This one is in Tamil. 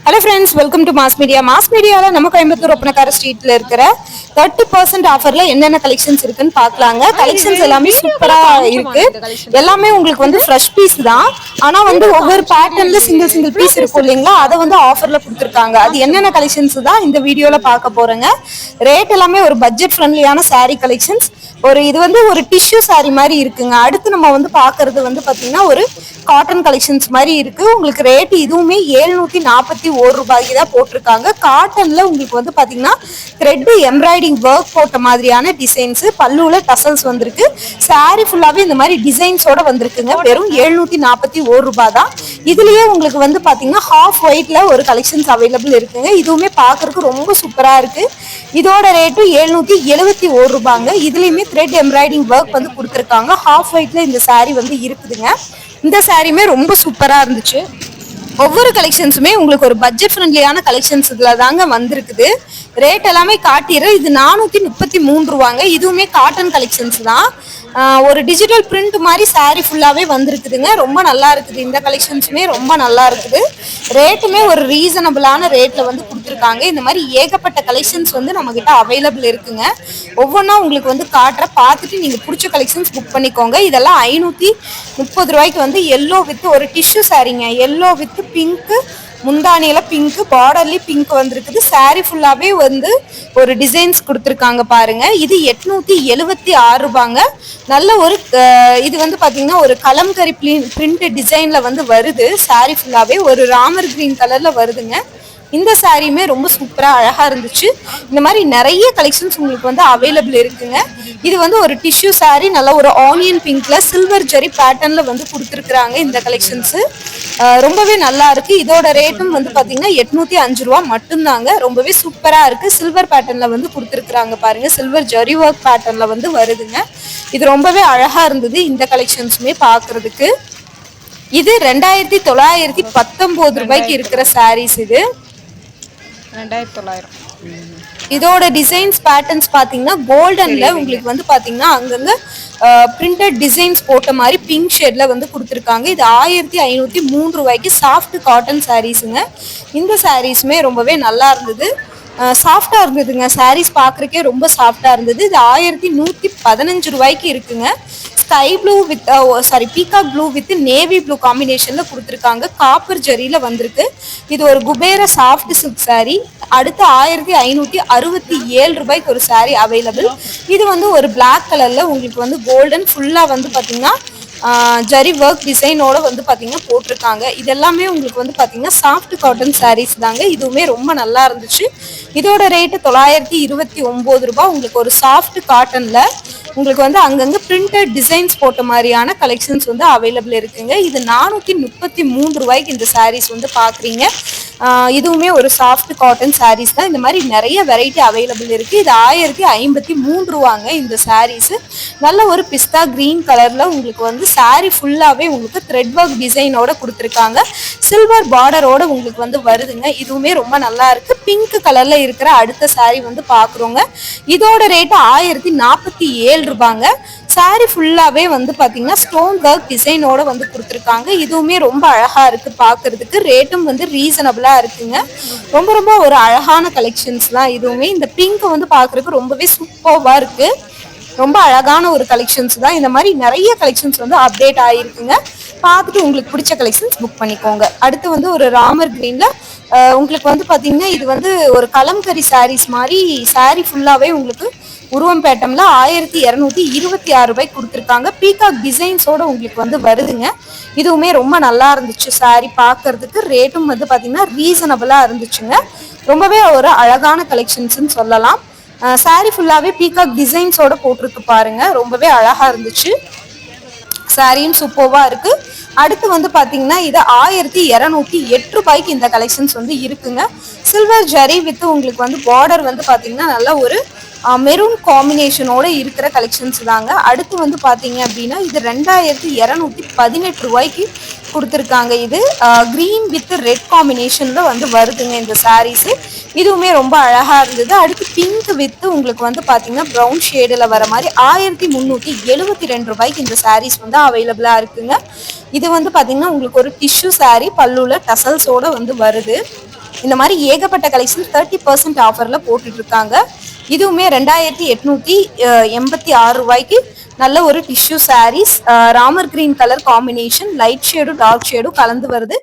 Hello friends, welcome to mass media. Mass மீடியாவில் நம்ம கோயம்புத்தூர் ஒப்பனக்கார ஸ்ட்ரீட்ல இருக்கிற 30% ஆஃபர்ல என்னென்ன கலெக்ஷன்ஸ் இருக்குன்னு பார்க்கலாங்க. கலெக்ஷன்ஸ் எல்லாமே சூப்பரா இருக்கு. எல்லாமே உங்களுக்கு வந்து ஃப்ரெஷ் பீஸ் தான். ஆனா வந்து ஒவ்வொரு பேட்டர்ன்ல சிங்கிள் பீஸ் இருக்கும் இல்லைங்களா, அதை வந்து ஆஃபர்ல கொடுத்துருக்காங்க. அது என்னென்ன கலெக்ஷன்ஸ் தான் இந்த வீடியோல பார்க்க போறேங்க. ரேட் எல்லாமே ஒரு பட்ஜெட் ஃப்ரெண்ட்லியான saree கலெக்ஷன்ஸ். இது வந்து ஒரு டிஷ்யூ saree மாதிரி இருக்குங்க. அடுத்து நம்ம வந்து பார்க்கறது வந்து பாத்தீங்கன்னா ஒரு காட்டன் கலெக்ஷன்ஸ் மாதிரி இருக்கு. உங்களுக்கு ரேட் இதுவுமே 741 ரூபாய்க்கு தான் போட்டிருக்காங்க. காட்டன்ல உங்களுக்கு வந்து பாத்தீங்கன்னா த்ரெட் எம்ப்ராய்டிங் ஒர்க் போட்ட மாதிரியான டிசைன்ஸ், பல்லுல டசல்ஸ் வந்திருக்கு. சாரி ஃபுல்லாவே இந்த மாதிரி டிசைன்ஸோட வந்திருக்குங்க. வெறும் 741 ரூபாய் தான். இதுலயே உங்களுக்கு வந்து பாத்தீங்கன்னா ஹாஃப் ஒயிட்ல ஒரு கலெக்ஷன்ஸ் அவைலபிள் இருக்குங்க. இதுவுமே பாக்குறதுக்கு ரொம்ப சூப்பரா இருக்கு. இதோட ரேட்டு 771 ரூபாங்க. இதுலயுமே த்ரெட் எம்ப்ராய்டிங் ஒர்க் வந்து கொடுத்துருக்காங்க. ஹாஃப் ஒயிட்ல இந்த சாரி வந்து இருக்குதுங்க. இந்த சாரியுமே ரொம்ப சூப்பரா இருந்துச்சு. ஒவ்வொரு கலெக்ஷன்ஸுமே உங்களுக்கு ஒரு பட்ஜெட் ஃப்ரெண்ட்லியான கலெக்ஷன்ஸ் இதுல தாங்க வந்திருக்குது. ரேட் எல்லாமே காட்டிடுறேன். இது 433 ரூபாங்க. இதுவுமே காட்டன் கலெக்ஷன்ஸ் தான். ஒரு டிஜிட்டல் பிரிண்ட் மாதிரி சாரி ஃபுல்லாவே வந்திருக்குதுங்க. ரொம்ப நல்லா இருக்குது. இந்த கலெக்ஷன்ஸுமே ரொம்ப நல்லா இருக்குது. ரேட்டுமே ஒரு ரீசனபிளான ரேட்ல வந்து கொடுத்துருக்காங்க. இந்த மாதிரி ஏகப்பட்ட கலெக்ஷன்ஸ் வந்து நம்ம கிட்ட அவைலபிள் இருக்குங்க. ஒவ்வொன்றா உங்களுக்கு வந்து காட்டுற பார்த்துட்டு நீங்க பிடிச்ச கலெக்ஷன்ஸ் புக் பண்ணிக்கோங்க. இதெல்லாம் 530 ரூபாய்க்கு வந்து எல்லோ வித் ஒரு டிஷ்யூ சாரிங்க. எல்லோ வித் பிங்க், முந்தானியில பிங்க், பார்டர்லி பிங்க் வந்திருக்குது. சாரி ஃபுல்லாவே வந்து ஒரு டிசைன்ஸ் கொடுத்துருக்காங்க பாருங்க. இது 876 ரூபாங்க. நல்ல ஒரு இது வந்து பாத்தீங்கன்னா ஒரு கலம்கரி பிரிண்ட் டிசைன்ல வந்து வருது. சாரி ஃபுல்லாவே ஒரு ராமர் கிரீன் கலர்ல வருதுங்க. இந்த சாரியுமே ரொம்ப சூப்பரா அழகா இருந்துச்சு. இந்த மாதிரி நிறைய கலெக்ஷன்ஸ் உங்களுக்கு வந்து அவைலபிள் இருக்குங்க. இது வந்து ஒரு டிஷ்யூ சாரி, நல்ல ஒரு ஆனியன் பிங்க்ல சில்வர் ஜெரி பேட்டர்ன்ல வந்து கொடுத்துருக்காங்க. இந்த கலெக்ஷன்ஸ் ரொம்பவே நல்லா இருக்கு. இதோட ரேட்டும் வந்து பாத்தீங்கன்னா 805 ரூபா மட்டும்தாங்க. ரொம்பவே சூப்பரா இருக்கு. சில்வர் பேட்டர்ன்ல வந்து கொடுத்துருக்காங்க பாருங்க. சில்வர் ஜெரி ஒர்க் பேட்டர்ன்ல வந்து வருதுங்க. இது ரொம்பவே அழகா இருந்தது. இந்த கலெக்ஷன்ஸுமே பாக்குறதுக்கு. இது 2919 ரூபாய்க்கு இருக்கிற சாரீஸ். இது 2900. இதோட டிசைன்ஸ் பேட்டர்ன்ஸ் பாத்தீங்கன்னா கோல்டன்ல உங்களுக்கு வந்து பாத்தீங்கன்னா அங்கங்க பிரிண்டட் டிசைன்ஸ் போட்ட மாதிரி பிங்க் ஷேட்ல வந்து கொடுத்துருக்காங்க. இது 1503 ரூபாய்க்கு சாஃப்ட் காட்டன் சாரீஸுங்க. இந்த சாரீஸுமே ரொம்பவே நல்லா இருந்தது. சாஃப்டா இருந்ததுங்க. சாரீஸ் பாக்குறதுக்கே ரொம்ப சாஃப்டா இருந்தது. இது 1115 ரூபாய்க்கு இருக்குங்க. Sky blue with peacock blue with navy blue காம்பினேஷன்ல கொடுத்துருக்காங்க. காப்பர் ஜெரியில வந்திருக்கு. இது ஒரு குபேர சாஃப்ட் சில்க் சாரி. அடுத்து 1567 ரூபாய்க்கு ஒரு சாரி அவைலபிள். இது வந்து ஒரு பிளாக் கலர்ல உங்களுக்கு வந்து கோல்டன் ஃபுல்லா வந்து பாத்தீங்கன்னா ஜரி ஒர்க் டிசைனோட வந்து பாத்தீங்கன்னா போட்டிருக்காங்க. இதெல்லாமே உங்களுக்கு வந்து பாத்தீங்கன்னா சாஃப்ட் காட்டன் சாரீஸ் தாங்க. இதுவுமே ரொம்ப நல்லா இருந்துச்சு. இதோட ரேட்டு 929 ரூபாய். உங்களுக்கு ஒரு சாஃப்ட் காட்டன்ல உங்களுக்கு வந்து அங்கங்க பிரிண்டட் டிசைன்ஸ் போட்ட மாதிரியான கலெக்ஷன்ஸ் வந்து அவைலபிள் இருக்குங்க. இது 433 ரூபாய்க்கு இந்த சாரீஸ் வந்து பாக்குறீங்க. இதுவுமே ஒரு சாஃப்ட் காட்டன் சாரீஸ் தான். இந்த மாதிரி நிறைய வெரைட்டி அவைலபிள் இருக்கு. இது 1053 ரூபாங்க இந்த சாரீஸ். நல்ல ஒரு பிஸ்தா கிரீன் கலர்ல உங்களுக்கு வந்து சாரி ஃபுல்லாவே உங்களுக்கு த்ரெட் ஒர்க் டிசைனோட கொடுத்துருக்காங்க. சில்வர் பார்டரோட உங்களுக்கு வந்து வருதுங்க. இதுவுமே ரொம்ப நல்லா இருக்கு. பிங்க் கலர்ல இருக்கிற அடுத்த சாரி வந்து பாக்குறோங்க. இதோட ரேட்டு 1047 ரூபாங்க. சாரி ஃபுல்லாவே வந்து பாத்தீங்கன்னா ஸ்டோன் ஒர்க் டிசைனோட வந்து கொடுத்துருக்காங்க. இதுவுமே ரொம்ப அழகா இருக்கு பாக்குறதுக்கு. ரேட்டும் வந்து ரீசனபிளா இருக்குங்க. ரொம்ப ரொம்ப ஒரு அழகான கலெக்ஷன்ஸ் தான் இதுவுமே. இந்த பிங்க் வந்து பாக்குறதுக்கு ரொம்பவே சூப்பர்வா இருக்கு. ரொம்ப அழகான ஒரு கலெக்ஷன்ஸ் தான். இந்த மாதிரி நிறைய கலெக்ஷன்ஸ் வந்து அப்டேட் ஆகிருக்குங்க. பார்த்துட்டு உங்களுக்கு பிடிச்ச கலெக்ஷன்ஸ் புக் பண்ணிக்கோங்க. அடுத்து வந்து ஒரு ராமர் கிரீன்ல உங்களுக்கு வந்து பாத்தீங்கன்னா இது வந்து ஒரு கலம்கரி சாரீஸ் மாதிரி சாரி ஃபுல்லாவே உங்களுக்கு உருவம் பேட்டம்ல 1226 ரூபாய்க்கு கொடுத்துருக்காங்க. பீகாக் டிசைன்ஸோட உங்களுக்கு வந்து வருதுங்க. இதுவுமே ரொம்ப நல்லா இருந்துச்சு சாரி பார்க்கறதுக்கு. ரேட்டும் வந்து பாத்தீங்கன்னா ரீசனபிளா இருந்துச்சுங்க. ரொம்பவே ஒரு அழகான கலெக்ஷன்ஸ்ன்னு சொல்லலாம். சாரி ஃபுல்லாவே பீகாக் டிசைன்ஸோட போட்டிருக்கு பாருங்க. ரொம்பவே அழகா இருந்துச்சு. சாரியும் சூப்பர்வா இருக்கு. அடுத்து வந்து பாத்தீங்கன்னா இது 1208 ரூபாய்க்கு இந்த கலெக்ஷன்ஸ் வந்து இருக்குங்க. சில்வர் ஜரி வித் உங்களுக்கு வந்து பார்டர் வந்து பாத்தீங்கன்னா நல்ல ஒரு மெரூன் காம்பினேஷனோட இருக்கிற கலெக்ஷன்ஸ் தாங்க. அடுத்து வந்து பாத்தீங்க அப்படின்னா இது 2218 ரூபாய்க்கு கொடுத்துருக்காங்க. இது கிரீன் வித் ரெட் காம்பினேஷன்ல வந்து வருதுங்க இந்த சாரீஸ். இதுவுமே ரொம்ப அழகா இருந்தது. அடுத்து பிங்க் வித் உங்களுக்கு வந்து பாத்தீங்கன்னா ப்ரௌன் ஷேடுல வர மாதிரி 1372 ரூபாய்க்கு இந்த சாரீஸ் வந்து அவைலபிளா இருக்குங்க. இது வந்து பாத்தீங்கன்னா உங்களுக்கு ஒரு டிஷ்யூ சாரி, பல்லுல டசல்ஸோட வந்து வருது. இந்த மாதிரி ஏகப்பட்ட கலெக்ஷன் 30% ஆஃபர்ல போட்டுட்டு இருக்காங்க. இதுவுமே 2886 நல்ல ஒரு tissue saris, Ramar green colour combination, light ஷேடும் டார்க் ஷேடும் கலந்து வருது.